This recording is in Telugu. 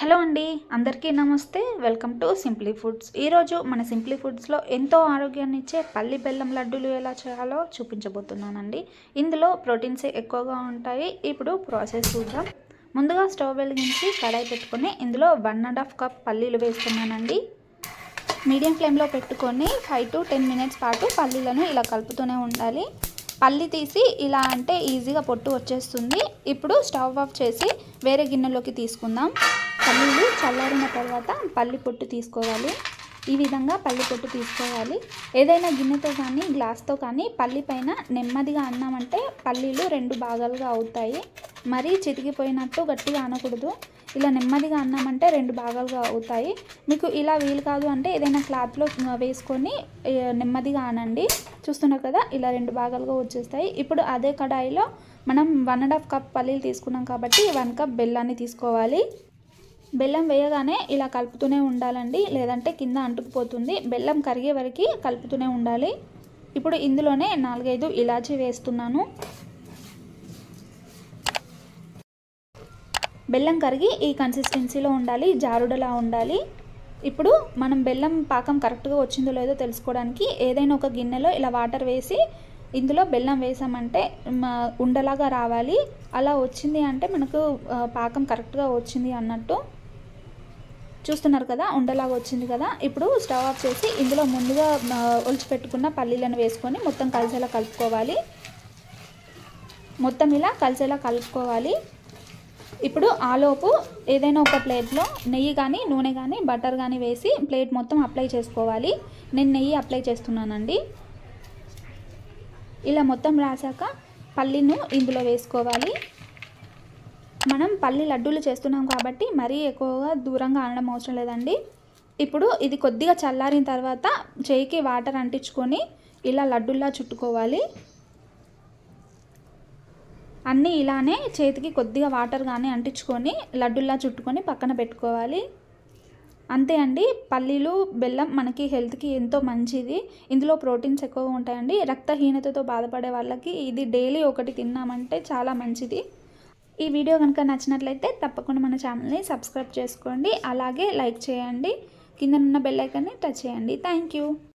హలో అండి, అందరికీ నమస్తే. Welcome to simply foods. ఈరోజు మన సింప్లీ ఫుడ్స్లో ఎంతో ఆరోగ్యాన్ని ఇచ్చే పల్లి బెల్లం లడ్డూలు ఎలా చేయాలో చూపించబోతున్నానండి. ఇందులో ప్రోటీన్స్ ఎక్కువగా ఉంటాయి. ఇప్పుడు ప్రాసెస్ చూద్దాం. ముందుగా స్టవ్ వెలిగించి కడాయి పెట్టుకొని ఇందులో 1.5 కప్ పల్లీలు వేస్తున్నానండి. మీడియం ఫ్లేమ్లో పెట్టుకొని 5 to 10 minutes పాటు పల్లీలను ఇలా కలుపుతూనే ఉండాలి. పల్లి తీసి ఇలా అంటే ఈజీగా పొట్టు వచ్చేస్తుంది. ఇప్పుడు స్టవ్ ఆఫ్ చేసి వేరే గిన్నెలోకి తీసుకుందాం. పల్లీలు చల్లారిన తర్వాత పల్లి పొట్టు తీసుకోవాలి. ఈ విధంగా పల్లి పొట్టు తీసుకోవాలి. ఏదైనా గిన్నెతో కానీ గ్లాస్తో కానీ పల్లి పైన నెమ్మదిగా అన్నామంటే పల్లీలు 2 భాగాలుగా అవుతాయి. మరీ చితికిపోయినట్టు గట్టిగా అనకూడదు. ఇలా నెమ్మదిగా అన్నామంటే 2 భాగాలుగా అవుతాయి. మీకు ఇలా వీలు కాదు అంటే ఏదైనా క్లాత్లో వేసుకొని నెమ్మదిగా అనండి. చూస్తున్నారు కదా, ఇలా 2 భాగాలుగా వచ్చేస్తాయి. ఇప్పుడు అదే కడాయిలో మనం 1.5 కప్ పల్లీలు తీసుకున్నాం కాబట్టి 1 కప్ బెల్లాన్ని తీసుకోవాలి. బెల్లం వేయగానే ఇలా కలుపుతూనే ఉండాలండి, లేదంటే కింద అంటుకుపోతుంది. బెల్లం కరిగే వరకు కలుపుతూనే ఉండాలి. ఇప్పుడు ఇందులోనే 4-5 ఇలాచీ వేస్తున్నాను. బెల్లం కరిగి ఈ కన్సిస్టెన్సీలో ఉండాలి, జారుడలా ఉండాలి. ఇప్పుడు మనం బెల్లం పాకం కరెక్ట్గా వచ్చిందో లేదో తెలుసుకోవడానికి ఏదైనా ఒక గిన్నెలో ఇలా వాటర్ వేసి ఇందులో బెల్లం వేసామంటే ఉండలాగా రావాలి. అలా వచ్చింది అంటే మనకు పాకం కరెక్ట్గా వచ్చింది అన్నట్టు. చూస్తున్నారు కదా, ఉండలాగా వచ్చింది కదా. ఇప్పుడు స్టవ్ ఆఫ్ చేసి ఇందులో ముందుగా ఒలిచిపెట్టుకున్న పల్లీలను వేసుకొని మొత్తం కలిసేలా కలుపుకోవాలి. మొత్తం ఇలా కలిసేలా కలుపుకోవాలి. ఇప్పుడు ఆలోపు ఏదైనా ఒక ప్లేట్లో నెయ్యి కానీ నూనె కానీ బటర్ కానీ వేసి ప్లేట్ మొత్తం అప్లై చేసుకోవాలి. నేను నెయ్యి అప్లై చేస్తున్నానండి. ఇలా మొత్తం రాసాక పల్లీను ఇందులో వేసుకోవాలి. మనం పల్లి లడ్డూలు చేస్తున్నాం కాబట్టి మరీ ఎక్కువగా దూరంగా అనడం అవసరం లేదండి. ఇప్పుడు ఇది కొద్దిగా చల్లారిన తర్వాత చేయికి వాటర్ అంటించుకొని ఇలా లడ్డూల్లా చుట్టుకోవాలి. అన్నీ ఇలానే చేతికి కొద్దిగా వాటర్ కానీ అంటించుకొని లడ్డూల్లా చుట్టుకొని పక్కన పెట్టుకోవాలి. అంతే అండి. పల్లీలు బెల్లం మనకి హెల్త్కి ఎంతో మంచిది. ఇందులో ప్రోటీన్స్ ఎక్కువగా ఉంటాయండి. రక్తహీనతతో బాధపడే వాళ్ళకి ఇది డైలీ ఒకటి తిన్నామంటే చాలా మంచిది. ఈ వీడియో కనుక నచ్చినట్లయితే తప్పకుండా మన ఛానల్ని సబ్స్క్రైబ్ చేసుకోండి. అలాగే లైక్ చేయండి. కింద ఉన్న బెల్ ఐకాన్ని టచ్ చేయండి. Thank you.